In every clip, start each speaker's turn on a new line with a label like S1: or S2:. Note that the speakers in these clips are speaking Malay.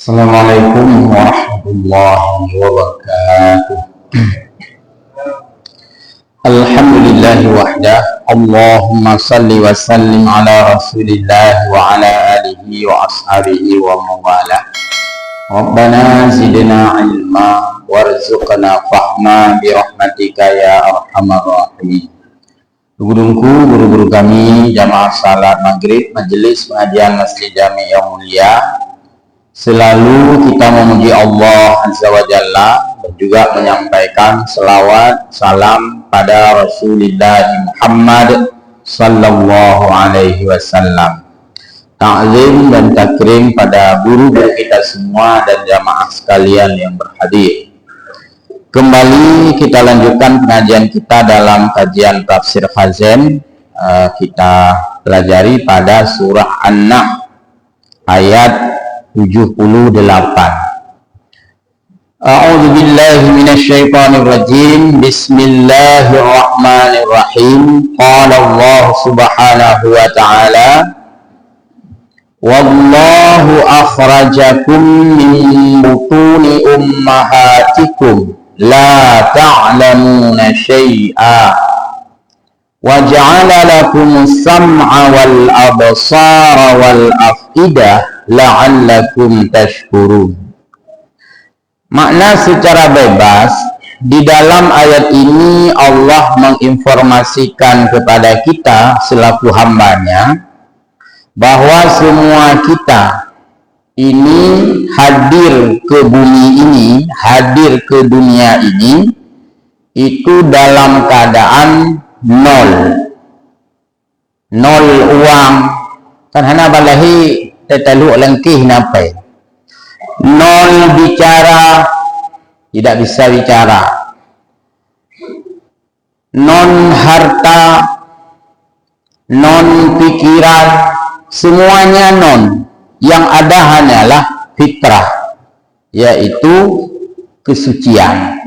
S1: Assalamualaikum warahmatullahi wabarakatuh. Alhamdulillahi wahdah. Allahumma salli wa sallim ala rasulillah wa ala alihi wa ashabihi wa mawala. Rabbana zidna ilma warzuqna fahma birahmatika ya arhamar rahimin. Guru-guru kami jamaah salat maghrib majelis pengajian Masjid Jami yang mulia, selalu kita memuji Allah Azza wa Jalla dan juga menyampaikan selawat salam pada Rasulullah Muhammad sallallahu alaihi wasallam. Ta'zim dan takrim pada guru-guru kita semua dan jamaah sekalian yang berhadir. Kembali kita lanjutkan pengajian kita dalam kajian tafsir Khazin. Kita pelajari pada surah An-Nahl ayat 78. A'udzu billahi minasyaitonir rajim. Bismillahirrahmanirrahim. Qala Allah Subhanahu wa ta'ala, wallahu akhrajakum min butuni ummahatikum la ta'lamuna syai'a wa ja'ala lakumus sam'a wal absara wal afidah la'allakum tashkurun. Makna secara bebas di dalam ayat ini Allah menginformasikan kepada kita selaku hambanya bahwa semua kita ini hadir ke bumi ini, hadir ke dunia ini itu dalam keadaan nol uang kan hana balahi tetalu lengkih napai, nol bicara, tidak bisa bicara, non harta, non pikiran, semuanya non. Yang ada hanyalah fitrah, yaitu kesucian.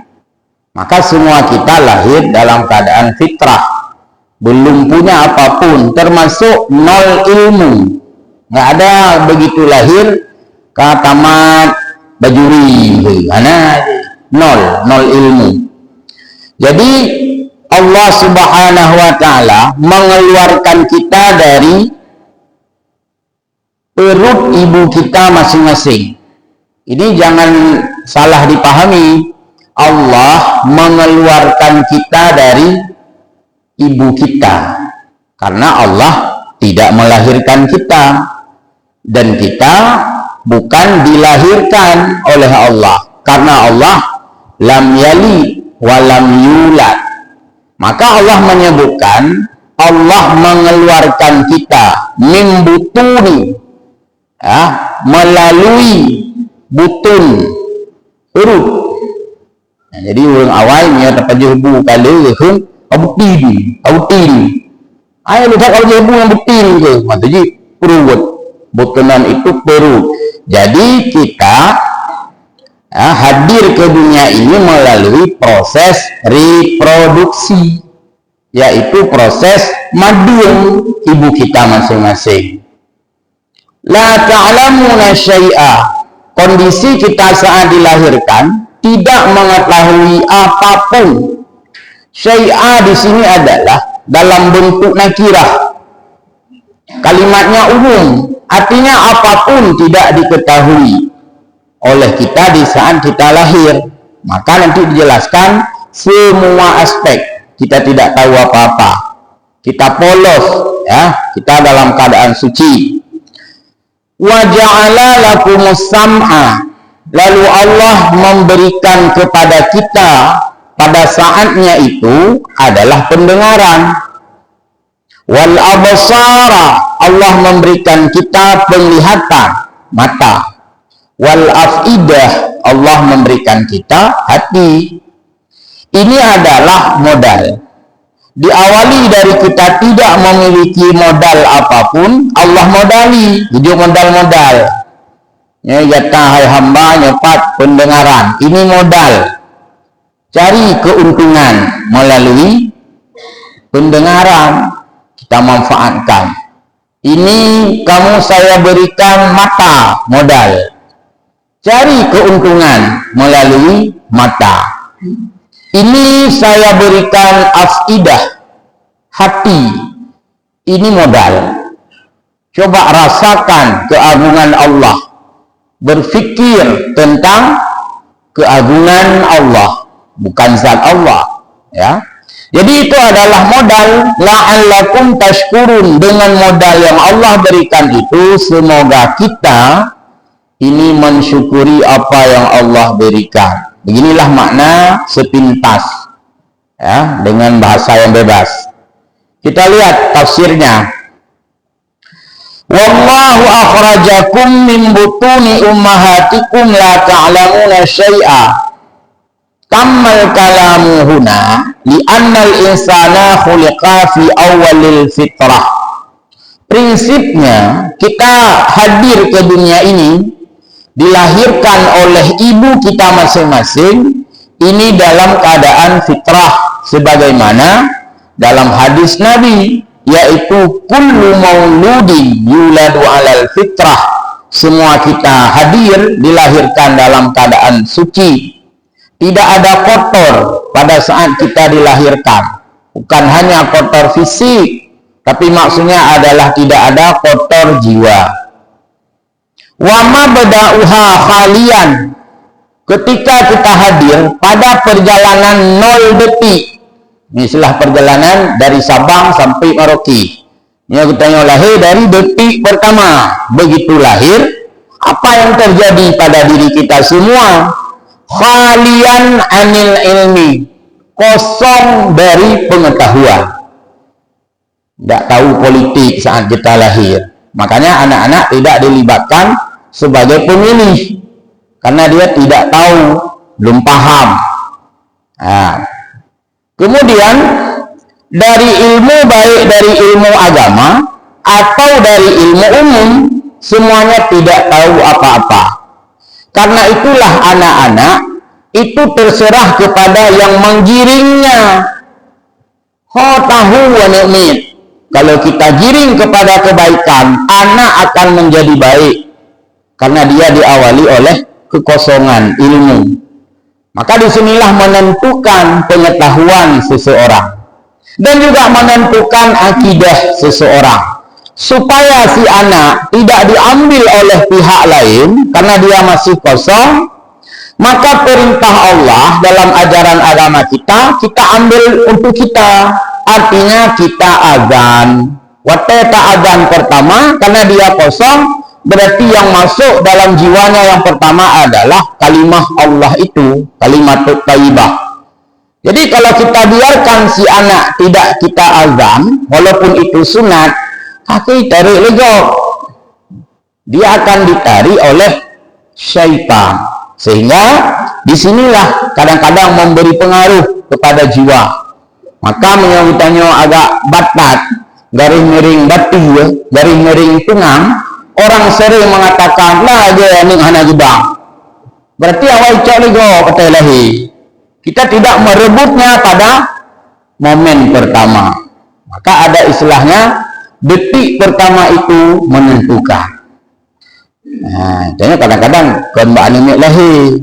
S1: Maka semua kita lahir dalam keadaan fitrah, belum punya apapun, termasuk nol ilmu. Nggak ada begitu lahir ke tamat bajuri, nol ilmu. Jadi Allah Subhanahu wa ta'ala mengeluarkan kita dari perut ibu kita masing-masing. Ini jangan salah dipahami. Allah mengeluarkan kita dari ibu kita karena Allah tidak melahirkan kita, dan kita bukan dilahirkan oleh Allah karena Allah lam yali wa lam yulad. Maka Allah menyebutkan Allah mengeluarkan kita min butuni, melalui butun perut. Jadi orang awalnya dapat jebu kali abutin ayo lihat kalau jebu yang butin ke maksudnya perut, butunan itu perut. Jadi kita hadir ke dunia ini melalui proses reproduksi, yaitu proses madu ibu kita masing-masing. La ta'lamuna syai'a, kondisi kita saat dilahirkan tidak mengetahui apapun. Syai'a di sini adalah dalam bentuk nakirah. Kalimatnya umum, artinya apapun tidak diketahui oleh kita di saat kita lahir. Maka nanti dijelaskan semua aspek. Kita tidak tahu apa-apa. Kita polos, kita dalam keadaan suci. Wa ja'ala lakumus sam'a, lalu Allah memberikan kepada kita pada saatnya itu adalah pendengaran. Wal absara, Allah memberikan kita penglihatan mata. Wal afidah, Allah memberikan kita hati. Ini adalah modal. Diawali dari kita tidak memiliki modal apapun, Allah modali, hidup modal-modal. Ya, hai hamba nyepat pendengaran, ini modal. Cari keuntungan melalui pendengaran, kita manfaatkan. Ini kamu saya berikan mata, modal. cari keuntungan melalui mata. Ini saya berikan afidah, hati. Ini modal. Coba rasakan keagungan Allah. Berfikir tentang keagungan Allah, bukan zat Allah, ya. Jadi itu adalah modal la'allakum tashkurun. Dengan modal yang Allah berikan itu, semoga kita ini mensyukuri apa yang Allah berikan. Beginilah makna sepintas, ya, dengan bahasa yang bebas. Kita lihat tafsirnya. Wallahu akhrajakum min butuni ummahatikum la ta'lamuna syai'a. Kammal kalamu huna li'annal insana khuliqa fi awalil fitrah. Prinsipnya, kita hadir ke dunia ini, dilahirkan oleh ibu kita masing-masing, ini dalam keadaan fitrah, sebagaimana dalam hadis Nabi, yaitu kullu mauludin yuladu alal fitrah. Semua kita hadir, dilahirkan dalam keadaan suci. Tidak ada kotor pada saat kita dilahirkan. Bukan hanya kotor fisik, tapi maksudnya adalah tidak ada kotor jiwa. Wa ma bada'uha khalian. Ketika kita hadir pada perjalanan 0 detik. Ini istilah perjalanan dari Sabang sampai Merauke. Ini kita lahir dari detik pertama. Begitu lahir, apa yang terjadi pada diri kita semua? Khalian anil ilmi, kosong dari pengetahuan. Tidak tahu politik saat kita lahir. Makanya anak-anak tidak dilibatkan sebagai pemilih, karena dia tidak tahu, belum paham. Nah, kemudian dari ilmu, baik dari ilmu agama atau dari ilmu umum, semuanya tidak tahu apa-apa. Karena itulah anak-anak itu terserah kepada yang menggiringnya. Ho tahu wa ni'mit. Kalau kita giring kepada kebaikan, anak akan menjadi baik. Karena dia diawali oleh kekosongan ilmu. Maka disinilah menentukan pengetahuan seseorang. Dan juga menentukan akidah seseorang. Supaya si anak tidak diambil oleh pihak lain karena dia masih kosong, maka perintah Allah dalam ajaran agama kita ambil untuk kita. Artinya kita azan. Waktu azan pertama, karena dia kosong, berarti yang masuk dalam jiwanya yang pertama adalah kalimah Allah itu, kalimat thayyibah. Jadi kalau kita biarkan si anak tidak kita azan, walaupun itu sunat, kaki tarik lego, dia akan ditarik oleh syaitan. Sehingga disinilah kadang-kadang memberi pengaruh kepada jiwa. Maka menyebutannya agak batat, garis miring batu, garis miring tungang. Orang sering mengatakan lah dia ning hana gedang. Berarti awal cak lego kata ilahi. Kita tidak merebutnya pada momen pertama. Maka ada istilahnya, detik pertama itu menentukan. Nah, jadi kadang-kadang kan mbak anak lahir,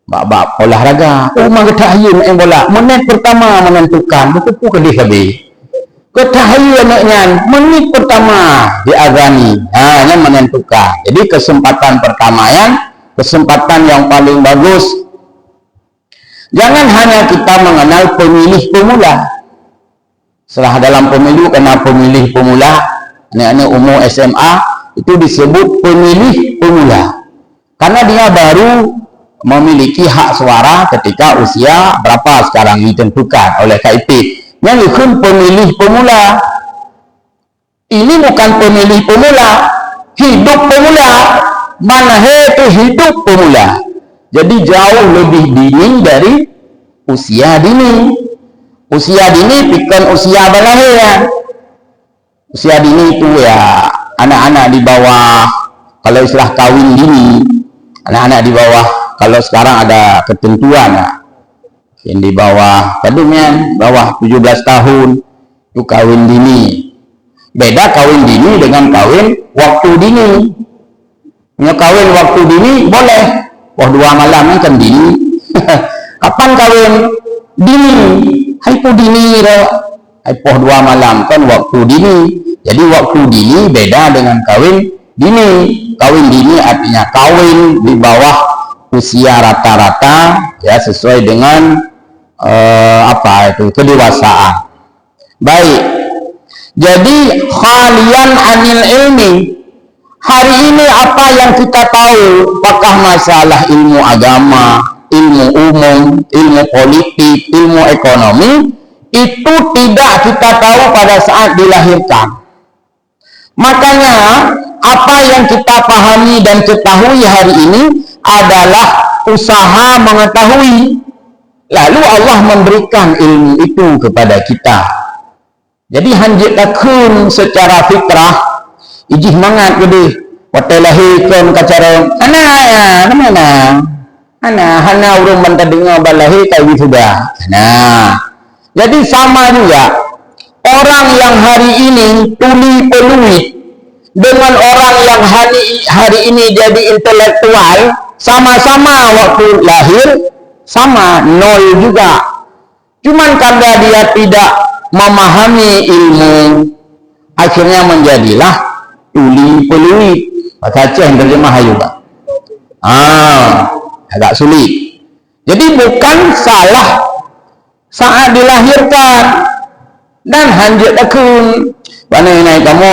S1: mbak olahraga, mang ketahayu main bola, menit pertama menentukan, betul ke dia habis. Ketahayu anaknya, menit pertama diazani, hanya menentukan. Jadi kesempatan pertama kesempatan yang paling bagus. Jangan hanya kita mengenal pemilih pemula. Setelah dalam pemilu, kena pemilih pemula, anak-anak umur SMA itu disebut pemilih pemula, karena dia baru memiliki hak suara ketika usia berapa sekarang ditentukan oleh KIP. Yang itu pemilih pemula. Ini bukan pemilih pemula, hidup pemula. Mana itu hidup pemula. Jadi jauh lebih dini dari usia dini. Usia dini bukan usia balahir. Usia dini itu ya anak-anak di bawah, kalau istilah kawin dini, anak-anak di bawah, kalau sekarang ada ketentuan ya, yang di bawah kadumnya bawah 17 tahun itu kawin dini. Beda kawin dini dengan kawin waktu dini. Kawin waktu dini boleh, Poh 2 malam kan dini. Kapan kawin? Dini. Hai po dini ro. Hai poh 2 malam kan waktu dini. Jadi waktu dini beda dengan kawin dini. Kawin dini artinya kawin di bawah usia rata-rata ya, sesuai dengan kedewasaan. Baik. Jadi khalian anil ilmi. Hari ini apa yang kita tahu? Apakah masalah ilmu agama, ilmu umum, ilmu politik, ilmu ekonomi, itu tidak kita tahu pada saat dilahirkan. Makanya apa yang kita pahami dan ketahui hari ini adalah usaha mengetahui. Lalu Allah memberikan ilmu itu kepada kita. Jadi hanjit lakun secara fitrah, ijih mangat gede, waktu lahirkan kacara, hana urung menterdengar balahi kayu sudah. Jadi sama juga, orang yang hari ini tuli peluit dengan orang yang hari ini jadi intelektual, sama-sama waktu lahir, sama, nol juga. Cuman karena dia tidak memahami ilmu, akhirnya menjadilah tuli peluit. Bahasa Aceh terjemah juga. Agak sulit. Jadi bukan salah saat dilahirkan dan hanjut akun. Mana naik kamu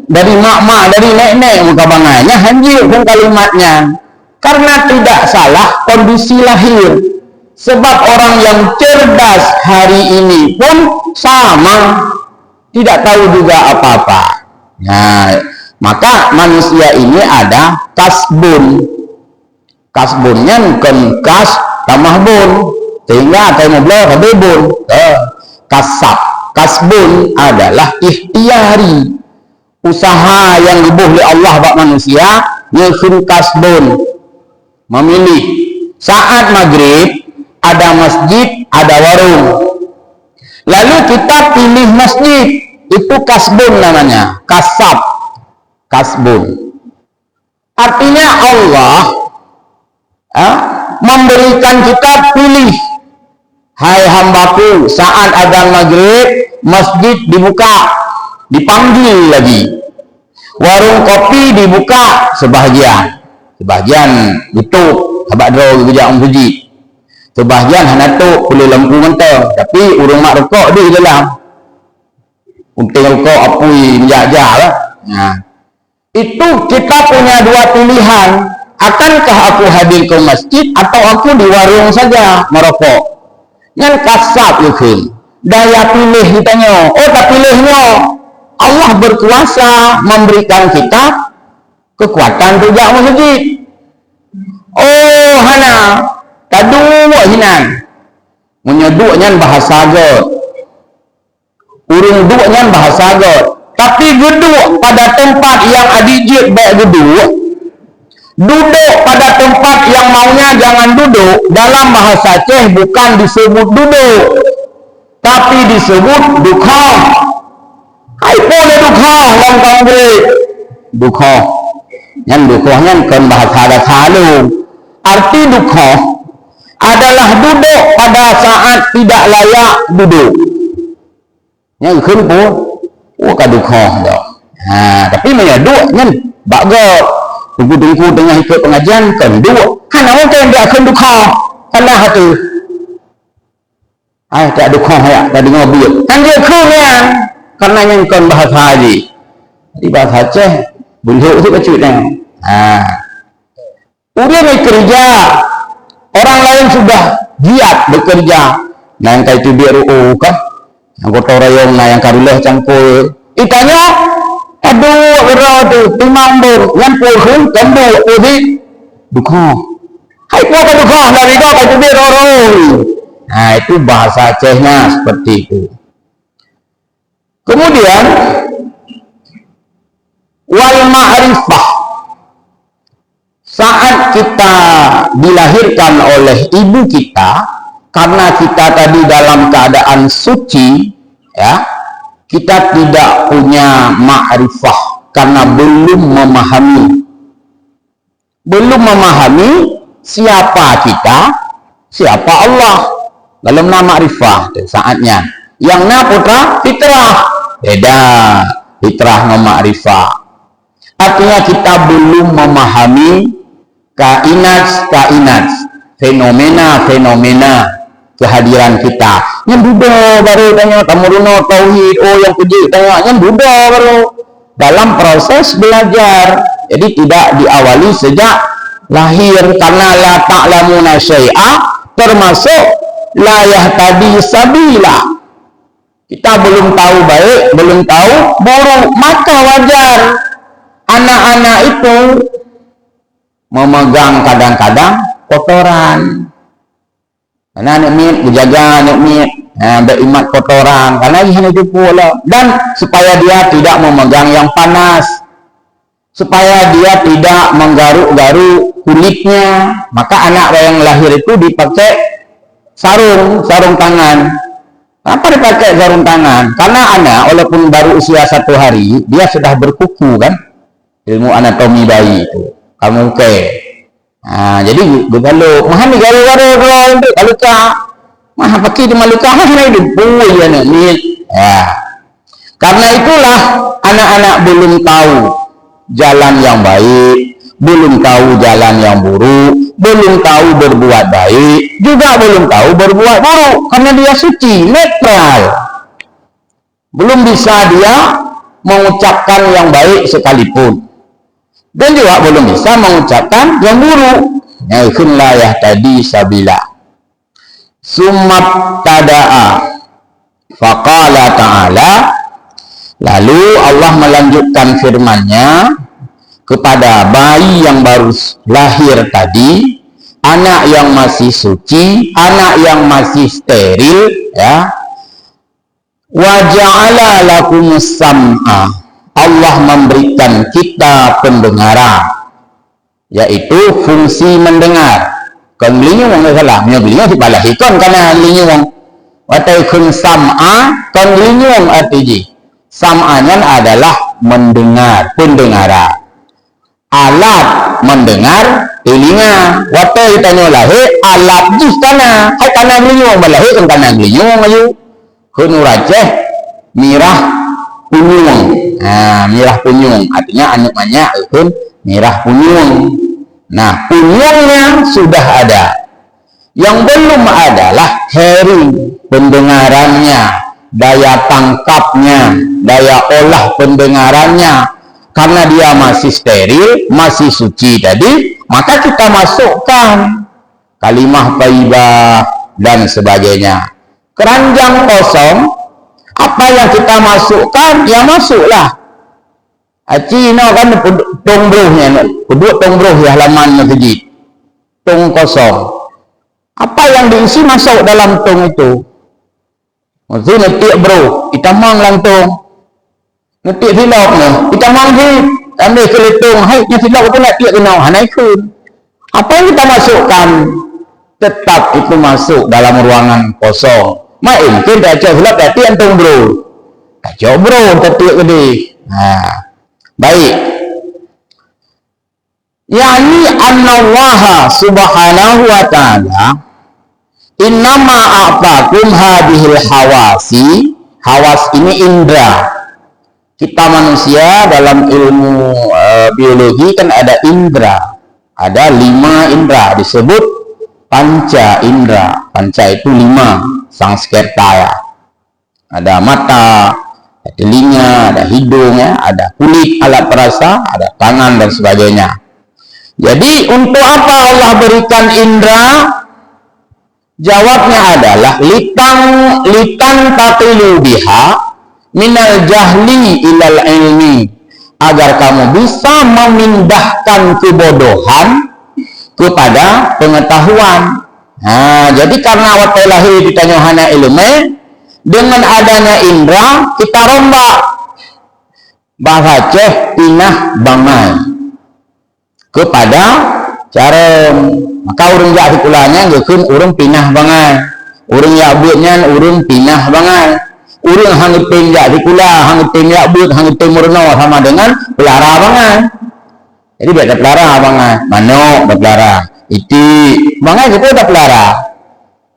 S1: dari mak-mak, dari nenek muka banganya hanjut pun kalimatnya. Karena tidak salah kondisi lahir. Sebab orang yang cerdas hari ini pun sama, tidak tahu juga apa-apa. Nah, maka manusia ini ada kasbun. Kasbunnya bukan kas tambah bun, sehingga akan ngobrol habis bun. Kasab, kasbun adalah ikhtiari, usaha yang dibuh oleh Allah bak manusia. Nyekun kasbun, memilih. Saat maghrib ada masjid, ada warung. Lalu kita pilih masjid, itu kasbun namanya, kasab, kasbun. Artinya Allah memberikan kita pilih. Hai hambaku, saat adzan maghrib masjid dibuka, dipanggil lagi. Warung kopi dibuka sebahagian tutup, habak draw bijak puji. Sebahagian hana tu boleh lampu mentah, tapi urung mak rokok di dalam. Untung rokok apui menjajah lah. Nah, itu kita punya dua pilihan. Akankah aku hadir ke masjid atau aku di warung saja merokok? Yang kasab yukun. Daya pilih ditanya. Oh, tak pilihnya. Allah berkuasa memberikan kita kekuatan tidak masjid. Oh, hana. Tadu hinan. Menyeduknya bahasa God. Urung duknya bahasa God. Tapi geduk pada tempat yang adijit baik geduk. Duduk pada tempat yang maunya jangan duduk. Dalam bahasa Aceh bukan disebut duduk, tapi disebut dukha. Hai boleh dukha yang panggil dukha. Yang dukhanya kan bahasa Dasalu. Arti dukha adalah duduk pada saat tidak layak duduk. Yang kedua, dukha dah. Tapi menyaduk kan bagus. Tunggu-tunggu dengan ikut pengajian kan dua. Hana mungkin dia akan dukha. Karena hati. Tak dukha ya, tak dengar biar. Kan dia kurnya. Karena yang kan bahasa haji. Di bahasa Aceh, bunduk itu kecilnya. Kemudian kerja. Orang lain sudah giat bekerja. Nah yang kayak itu biar kan. Yang kotor rayong, nah yang karulah cangkul. Itanya. Aduh, berada timambur yang pulhun tembu udik dukha. Hai po ka dukha dari kau ka tubir oroi. Nah, itu bahasa Acehnya seperti itu. Kemudian wal ma'rifah. Saat kita dilahirkan oleh ibu kita, karena kita tadi dalam keadaan suci, ya. Kita tidak punya ma'rifah karena belum memahami. Belum memahami, siapa kita, siapa Allah. Dalam nama ma'rifah saatnya. Yang na putra fitrah. Beda fitrah sama ma'rifah. Artinya kita belum memahami kainat, fenomena kehadiran kita. Yang Buddha baru tanya tamuruno tauhid, oh yang puji tanya yang Buddha baru dalam proses belajar. Jadi tidak diawali sejak lahir, karena la ta'lamuna syai'a termasuk la yahtadi sabila. Kita belum tahu baik, belum tahu buruk, maka wajar anak-anak itu memegang kadang-kadang kotoran. Karena anak mit dijaga, anak mit berimat kotoran, karena ini itu pula. Dan supaya dia tidak memegang yang panas, supaya dia tidak menggaruk-garuk kulitnya, maka anak yang lahir itu dipakai sarung tangan. Kenapa dipakai sarung tangan? Karena anak walaupun baru usia 1 hari, dia sudah berkuku kan, ilmu anatomi bayi itu. Kamu oke. Nah, jadi kalau mahami garu-garu kalau mah pakai di maluka mana itu puy ya nih. Ya. Karena itulah anak-anak belum tahu jalan yang baik, belum tahu jalan yang buruk, belum tahu berbuat baik, juga belum tahu berbuat buruk, karena dia suci, netral. Belum bisa dia mengucapkan yang baik sekalipun, dan juga belum bisa mengucapkan yang buruk. Yakin la yahtadi sabila. Summat tada'a faqala ta'ala, lalu Allah melanjutkan firman-Nya kepada bayi yang baru lahir tadi, anak yang masih suci, anak yang masih steril, ya. Wa ja'ala lakumus sam'a, Allah memberikan kita pendengaran, yaitu fungsi mendengar. Kan belinya orang salah, belinya dipalahikon karena belinya orang wataikun sam'a, kan belinya orang arti sam'anya adalah mendengar, pendengaran. Alat mendengar telinga. Waktu ditanya lahir alat jus kana, karena belinya orang balahir kan karena belinya orang ayu kunu raceh mirah punyung. Nah, mirah punyung artinya anak-anak itu mirah punyung. Nah, punyungnya sudah ada. Yang belum adalah hearing, pendengarannya, daya tangkapnya, daya olah pendengarannya. Karena dia masih steril, masih suci tadi, maka kita masukkan kalimah thayyibah dan sebagainya. Keranjang kosong, apa yang kita masukkan, ya masuklah. Cina kan tongbrohnya, kedua tongbroh ya halaman masjid, tong kosong. Apa yang diisi masuk dalam tong itu? Maksudnya netik bro, kita mang lantung, netik silap ni, kita mang hit, ambil keletung, hai nya silap itu nak tiak kenal, hanaikun. Apa yang kita masukkan, tetap itu masuk dalam ruangan kosong. Main kita cak silap tadi antung bro, kacau bro, tetik gede. Nah. Baik, yakni annallaha subhanahu wa ta'ala innama a'takum hadihil hawasi. Hawas ini indra. Kita manusia dalam ilmu biologi kan ada indra, ada 5 indra, disebut panca indra. Panca itu 5 sangskerta ya. Ada mata, ada telinga, ada hidung, ya, ada kulit, alat perasa, ada tangan dan sebagainya. Jadi untuk apa Allah berikan indra? Jawabnya adalah litan tatilu biha minal jahli ilal ilmi, agar kamu bisa memindahkan kebodohan kepada pengetahuan. Nah, jadi karena waktu lahir ditanya hana ilmu, dengan adanya indra kita rombak bahasa ceh pinah bangai kepada cara, maka urang jak sekolahnya gekeun urang pinah bangai, urang jak buatnya urang pinah bangai, urang hangeuteun jak sekolah, hangeuteun jak buat, hangeuteun murno sama dengan pelara bangai. Jadi biasa pelara bangai, manuk pelara, Itu bangai kita dah pelara.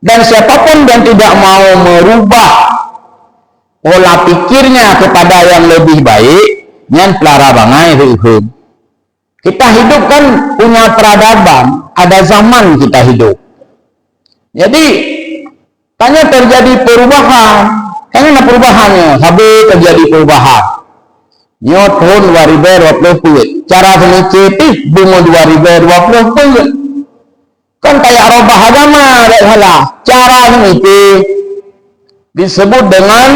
S1: Dan siapapun yang tidak mau merubah pola pikirnya kepada yang lebih baik, nyan pelara bangai hukum. Kita hidup kan punya peradaban, ada zaman kita hidup. Jadi tanya terjadi perubahan, karena perubahannya, habis terjadi perubahan. Nyo tahun 2020, cara senicitif bunga 2020. Kan kayak robah agama, tak salah. Cara senicitif disebut dengan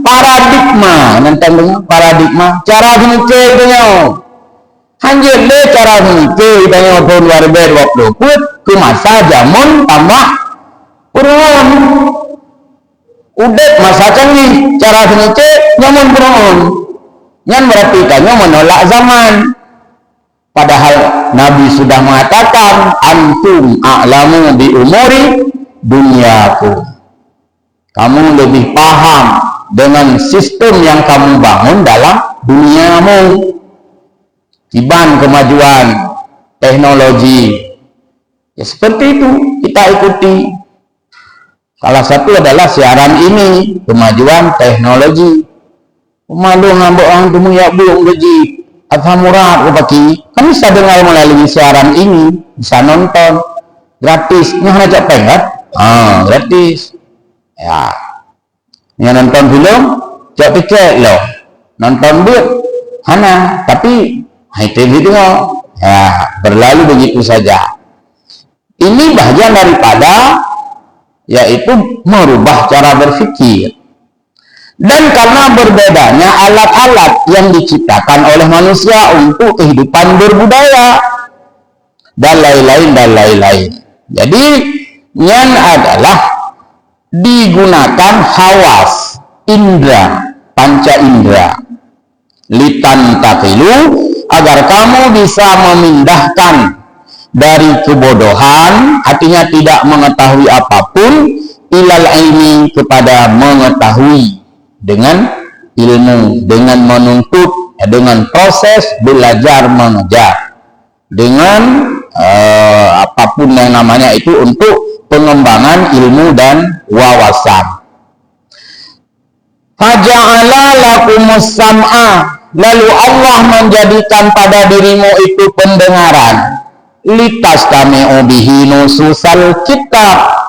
S1: paradigma. Nanti dengar paradigma. Cara senicitif punya. Hanjir le cara senicitif tanya tahun 2020 ke masa zaman tambah perubahan. Udah masa canggih cara senicitif nyaman perubahan. Yang berarti tanya menolak zaman. Padahal Nabi sudah mengatakan antum a'lamu bi umuri dunyaku. Kamu lebih paham dengan sistem yang kamu bangun dalam duniamu. Tiban kemajuan teknologi. Ya seperti itu kita ikuti. Salah satu adalah siaran ini, kemajuan teknologi. Malu ngambok orang temu ya belum gaji. Alhamdulillah bagi kami bisa dengar melalui siaran ini, bisa nonton gratis. Ini hanya cek pengat, gratis. Ya, yang nonton film, cek picek loh, nonton but, hana. Tapi itu tengok, ya berlalu begitu saja. Ini bagian daripada, yaitu merubah cara berpikir. Dan karena berbedanya alat-alat yang diciptakan oleh manusia untuk kehidupan berbudaya dan lain-lain. Jadi yang adalah digunakan hawas, indra, panca indra, litan takilu, agar kamu bisa memindahkan dari kebodohan, artinya tidak mengetahui apapun, ilal ilmi, kepada mengetahui dengan ilmu, dengan menuntut, dengan proses belajar mengajar, dengan apapun yang namanya itu untuk pengembangan ilmu dan wawasan. Faja'ala lakumus sam'a, lalu Allah menjadikan pada dirimu itu pendengaran, litastami'u bihi nususal kitab,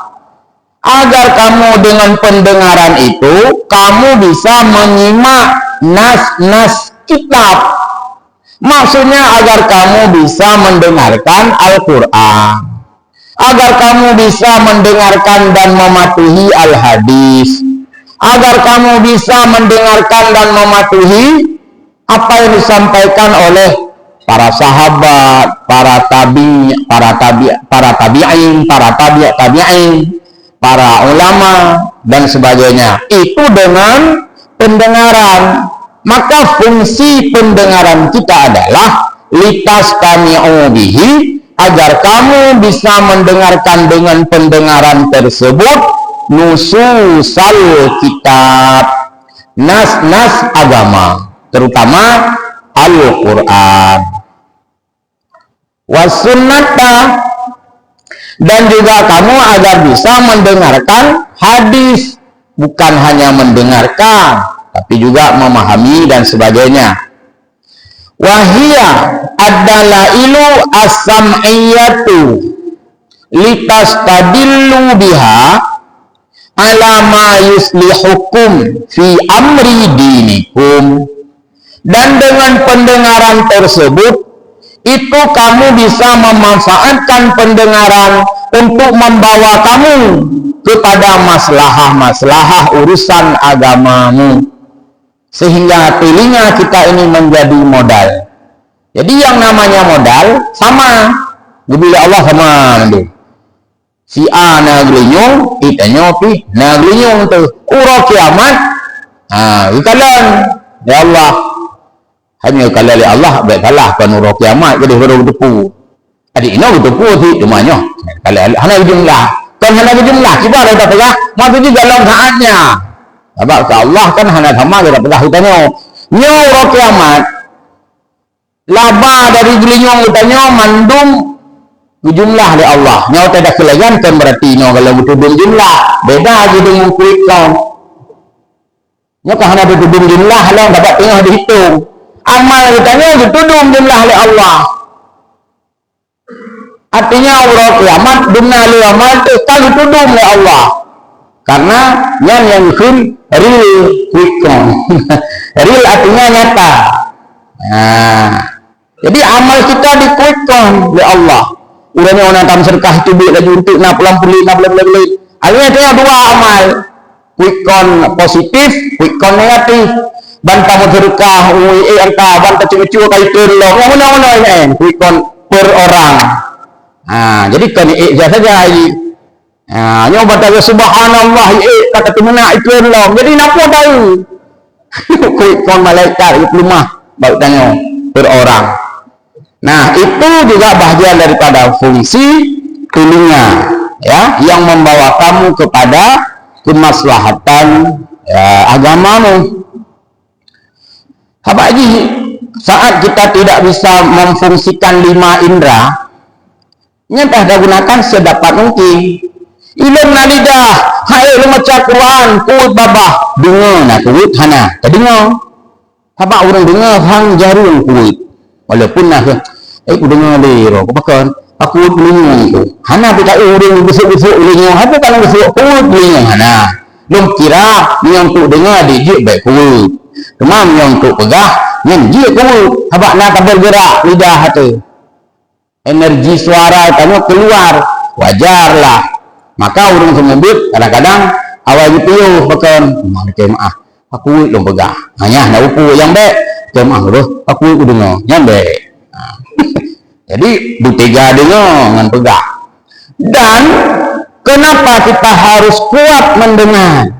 S1: agar kamu dengan pendengaran itu kamu bisa menyimak nas-nas kitab. Maksudnya agar kamu bisa mendengarkan Al-Quran, agar kamu bisa mendengarkan dan mematuhi Al-Hadis, agar kamu bisa mendengarkan dan mematuhi apa yang disampaikan oleh para sahabat, para tabi'in, para ulama dan sebagainya. Itu dengan pendengaran. Maka fungsi pendengaran kita adalah litastami'u bihi, agar kamu bisa mendengarkan dengan pendengaran tersebut nususal kitab, nas-nas agama, terutama Al-Quran, wasunnata, dan juga kamu agar bisa mendengarkan hadis, bukan hanya mendengarkan, tapi juga memahami dan sebagainya. Wahia ad-dalailu as-sam'iyatu litastadillu biha ala ma yuslihukum fi amri dinikum. Dan dengan pendengaran tersebut itu kamu bisa memanfaatkan pendengaran untuk membawa kamu kepada maslahah-maslahah urusan agamamu, sehingga telinga kita ini menjadi modal. Jadi yang namanya modal sama, bila Allah sama nanti. Si A nagrinyong, itanya pi nagrinyong tu uro kiamat. Ikalan ya Allah. Hanya kalau Allah baik kalah kan uro kiamat jadi huruf depu. Adik ino depu ti demanya. Kalau hana jumlah. Kan hana jumlah kita ada pelah, maksudnya dalam saatnya. Sebab Allah kan hana sama kita pelah utanya. Nyo uro kiamat. Laba dari gelinyong utanya mandum jumlah oleh Allah. Nyawa tidak kelayan kan berarti kalau bertudung jumlah beda aja dengan quick count. Nyawa hanya bertudung jumlah lah dapat tengah dihitung. Amal kitanya bertudung jumlah oleh Allah. Artinya Allah kiamat dunia oleh amal itu kalau tudung oleh Allah. Karena yang real quick count. Real artinya nyata. Nah, jadi amal kita di quick count oleh Allah. Urangnya orang tam sedekah itu duit lagi untuk nak pulang beli. Akhirnya dia dua amal. Quick count positif, quick count negatif. Bantah sedekah, entah bantah cucu kaitan lo. Mana ini quick count per orang. Nah, jadi kan saja ini. Nah, nyoba bantah subhanallah kata temuna itu lo. Jadi napa tahu? Quick count malaikat itu rumah baik tanya per orang. Nah, itu juga bagian daripada fungsi telinga ya, yang membawa kamu kepada kemaslahatan ya, agamamu. Apa lagi saat kita tidak bisa memfungsikan 5 indera, nyata gunakan sedapat mungkin. Ilmu nalidah, hai lu maca Quran, kuat babah, dengar nak kuat hana, terdengar. Apa orang dengar hang jarum kuat. Walaupun nak aku dengar dia, aku pakai aku dengar itu. Hana kita orang besok-besok dengar, apa kalau besok aku dengar hana. Belum kira yang tu dengar dia baik kuat. Cuma yang tu pegah, yang dia kuat. Apa nak bergerak lidah hati. Energi suara kamu keluar, wajarlah. Maka orang menyebut kadang-kadang awal itu pakai maaf. Aku belum pegah. Hanya nak upu yang baik. Maaf tu, aku dengar yang baik. Jadi bertiga dengan pegah. Dan kenapa kita harus kuat mendengar?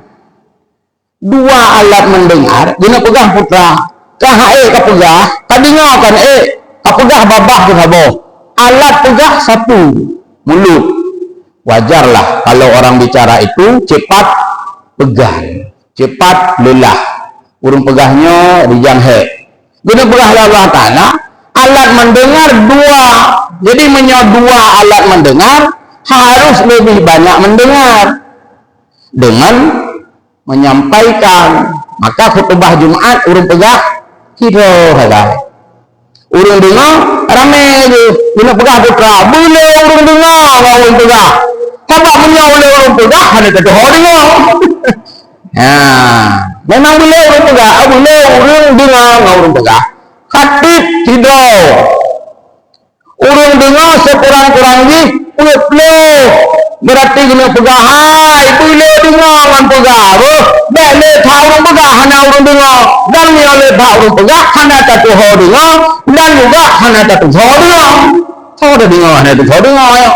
S1: Dua alat mendengar, guna pegah putra. Kahai ka pegah, tadinya kan ka pegah babah ke sabo. Alat pegah satu, mulut. Wajarlah kalau orang bicara itu cepat pegah, cepat lelah. Urung pegahnya rijang he. Guna pegah Allah Ta'ala, alat mendengar dua. Jadi dua alat mendengar harus lebih banyak mendengar dengan menyampaikan. Maka khutbah Jumat urung pegah kira hagai. Urung dengar rame je. Guna pegah putra boleh urung dengar urung pegah. Sebab oleh urung pegah hanya kata dengar. Memang boleh urung pegah, boleh urung dengar urung pegah. Khatib tidak. Urung dengar sekurang-kurang ni peluk. Berarti kena pegah hai boleh dengar dengan pegah. Boleh tahu urung pegah hanya urung dengar. Dan ni oleh tak urung pegah hanya satu ho dengar dan juga hanya satu ho dengar. Tahu dah dengar hanya satu ho dengar ya.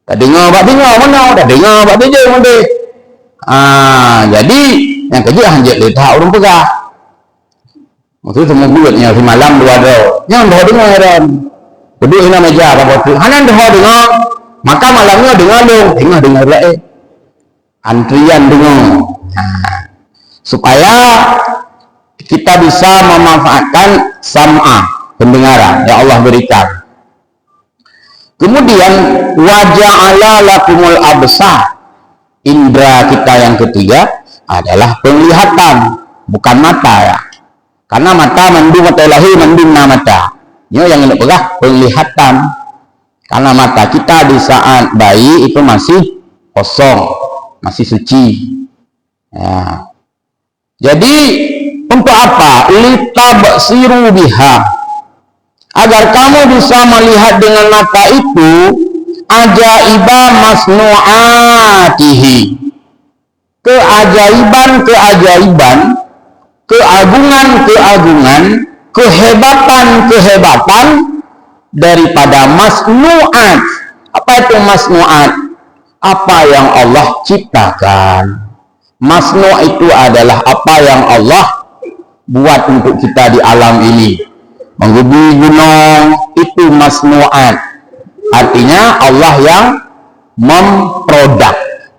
S1: Tak dengar bab dengar mana, dah dengar bab beja mana. Jadi yang kerja hanya letak urung pegah. Maksud semua buatnya semalam dua ada. Yang dah dengar dan duduk di meja apa tu. Hanan dah dengar. Maka malamnya dengar dong. Dengar lagi. Antrian dengar. Supaya kita bisa memanfaatkan sam'a, pendengaran yang Allah berikan. Kemudian waja'ala lakumul absar. Indra kita yang ketiga adalah penglihatan, bukan mata ya. Karena mata mandung mata lahir mandung mata. Ini yang nak pegah penglihatan. Karena mata kita di saat bayi itu masih kosong, masih suci. Ya. Jadi untuk apa? Litabsiru biha. Agar kamu bisa melihat dengan mata itu ajaiba masnu'atihi. Keajaiban-keajaiban, keagungan-keagungan, kehebatan-kehebatan daripada masnu'at. Apa itu masnu'at? Apa yang Allah ciptakan. Masnu' itu adalah apa yang Allah buat untuk kita di alam ini. Mengubi gunung itu masnu'at. Artinya Allah yang memproduk,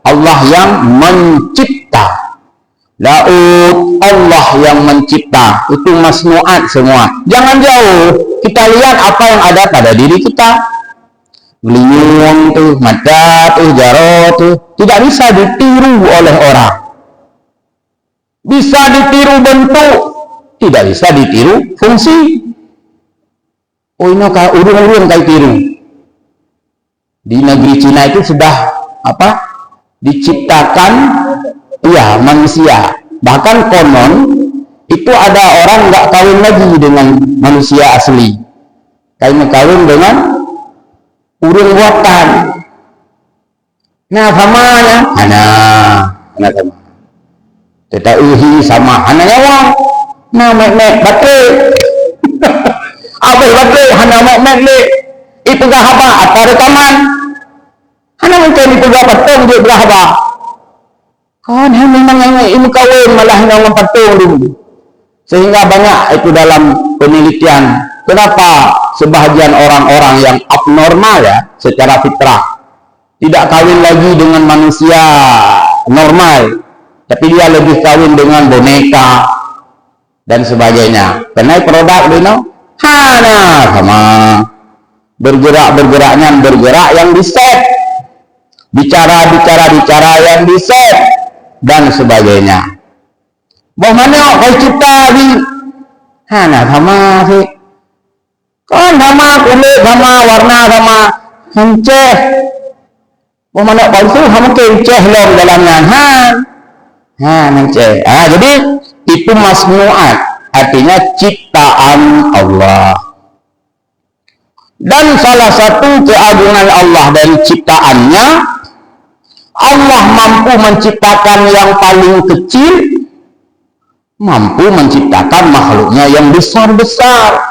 S1: Allah yang mencipta. Laut, Allah yang mencipta. Itu masnu'at semua. Jangan jauh. Kita lihat apa yang ada pada diri kita. Beliung tu, mata tu, jaro tu, tidak bisa ditiru oleh orang. Bisa ditiru bentuk, tidak bisa ditiru fungsi. Oh, ini urung-urung kayak tiru. Di negeri Cina itu sudah diciptakan manusia. Bahkan konon itu ada orang nggak kawin lagi dengan manusia asli, kayak kawin dengan urung buatan. Nah, samanya anak sama kita uhi sama anaknya wong nah mek baterai apa baterai hana mek itu gak apa rekaman hana mungkin itu gak patung dia berapa kan memang ini kawin malah ngomong patung dulu, sehingga banyak itu dalam penelitian kenapa sebahagian orang-orang yang abnormal secara fitrah tidak kawin lagi dengan manusia normal, tapi dia lebih kawin dengan boneka dan sebagainya. Karena produk sama bergerak yang diset, bicara yang diset dan sebagainya. Bagaimana kau cipta di sama sih? Kan sama kulit, sama warna, sama hanceh. Bagaimana palsu sama kenceh lom dalamnya hanceh. Jadi itu masnu'at, artinya ciptaan Allah. Dan salah satu keagungan Allah dari ciptaannya, Allah mampu menciptakan yang paling kecil, mampu menciptakan makhluknya yang besar-besar.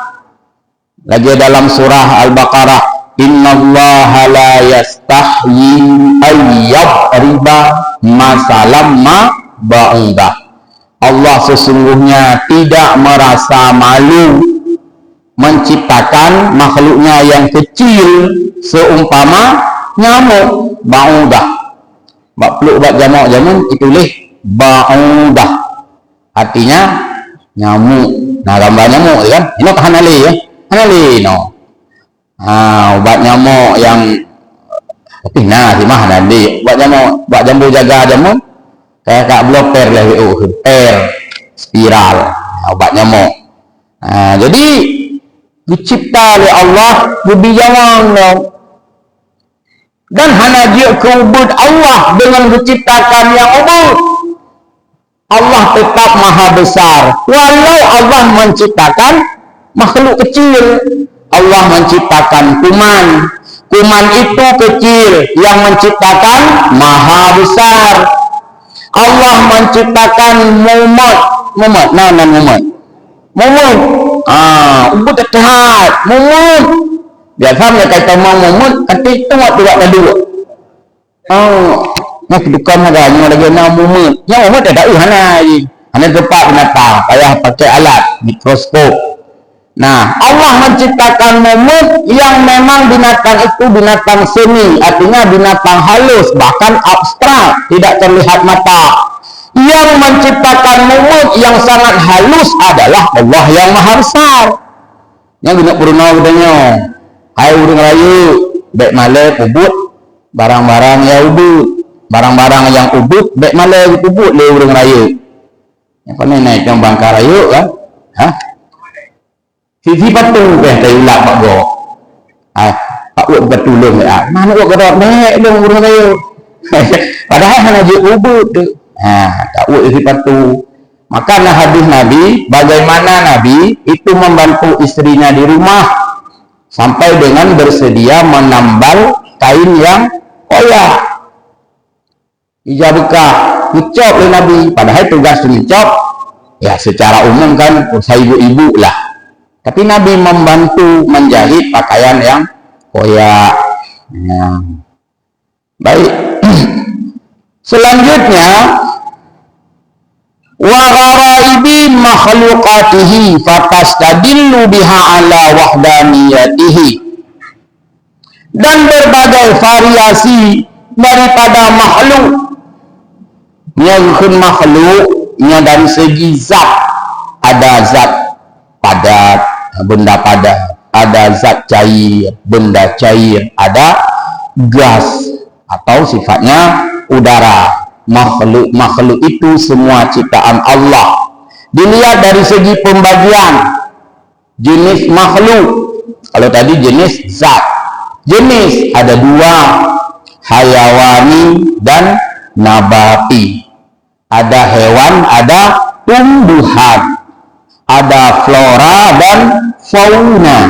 S1: Lagi dalam surah Al-Baqarah, innallaha la yastahyi ayyadriba masalam ma ba'udah. Allah sesungguhnya tidak merasa malu menciptakan makhluknya yang kecil seumpama nyamuk ba'udah. Bak peluk bak jamak-jamak itulah ba'udah. Artinya nyamuk. Nah, gambar nyamuk kan? Ini hanali ya. Hanali no. Obat nyamuk yang si mah nanti obat nyamuk, obat jambu jaga jamuk kayak kak bloker lah spiral obat nyamuk. Jadi dicipta oleh Allah lebih jawang dan hanya dia keubud Allah dengan menciptakan yang ubud. Allah tetap maha besar walau Allah menciptakan makhluk kecil. Allah menciptakan kuman itu kecil, yang menciptakan maha besar. Allah menciptakan mumut ubud tehat mumut biasanya kata mumut nanti tuat tidak ada nak kedukan agaknya lagi mumut yang mumut ada hana tempat binatang payah pakai alat mikroskop. Nah, Allah menciptakan mumut yang memang binatang itu binatang semi, artinya binatang halus, bahkan abstrak, tidak terlihat mata. Yang menciptakan mumut yang sangat halus adalah Allah yang Maha Besar. Yang guna purna udahnya, hai urang rayu, baik malai ubud, barang-barang yang ubud, barang-barang yang ubud, baik malai ubud le urang rayu. Yang paling naik yang bangka rayu kan? Sisi patung tayo ulak pak go. Pak uak betulung mana uak gerok naik dong urang rayu. Padahal hanya je ubud. Tak uak sisi patung. Maka hadis Nabi, bagaimana Nabi itu membantu istrinya di rumah sampai dengan bersedia menambal kain yang koyak. Ijabukah ngecop oleh Nabi, padahal tugas ngecop ya secara umum kan usaha ibu-ibu lah. Tapi Nabi membantu menjahit pakaian yang koyak. Baik. Selanjutnya wa gharaibi makhluqatihi fatastadillu biha ala wahdaniyatihi, dan berbagai variasi daripada makhluk yang makhluknya dari segi zat, ada zat padat, benda padat, ada zat cair, benda cair, ada gas atau sifatnya udara. Makhluk itu semua ciptaan Allah. Dilihat dari segi pembagian jenis makhluk. Kalau tadi jenis zat, jenis ada dua, hayawani dan nabati. Ada hewan, ada tumbuhan, ada flora dan fauna.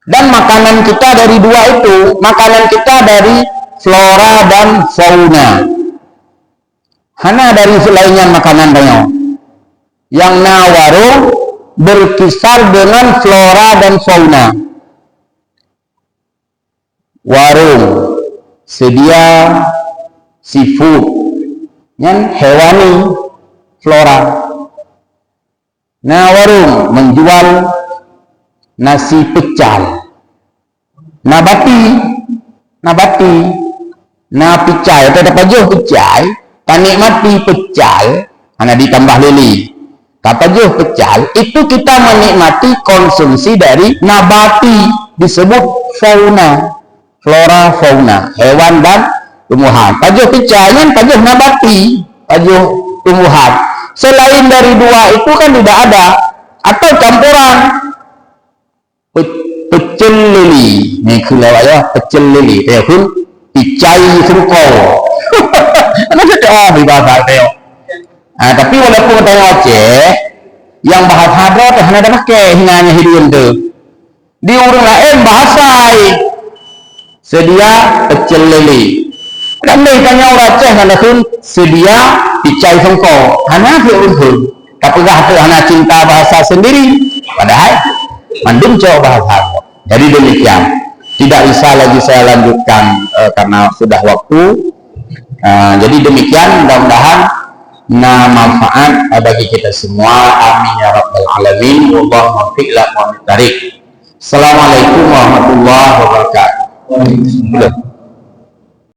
S1: Dan makanan kita dari dua itu, makanan kita dari flora dan fauna. Hana dari selainnya makanan banyak. Yang warung berkisar dengan flora dan fauna. Warung sedia seafood, yang hewani, flora. Nah, warung menjual nasi pecal, nabati, nah pecai, atau dapat jauh pecai, tanik mati pecal, hanya ditambah lili. Kata jauh pecal, itu kita menikmati konsumsi dari nabati, disebut fauna, flora, fauna, hewan dan tumbuhan. Tajuh pecahnya, tajuh nabati, tajuh tumbuhan. Selain dari dua itu kan tidak ada, atau campuran. Pecel lili, ini kelewat ya, pecel lili, pun picai sengkau. Mana ada di bahasa Teo. Nah, tapi walaupun kita Aceh, yang bahasa hadrat hanya ada pakai hinganya hidung tu. Di urang lain bahasa sedia pecel lili. Dan tanya orang Aceh mana pun sedia picai sengkau. Hanya di urang. Tapi hanya cinta bahasa sendiri. Padahal mandum jauh bahasa. Jadi demikian. Tidak bisa lagi saya lanjutkan karena sudah waktu. Jadi demikian, mudah-mudahan manfaat bagi kita semua. Amin ya rabbal alamin. Wallahu muwaffiq ila aqwamit thariq. Assalamualaikum warahmatullahi wabarakatuh.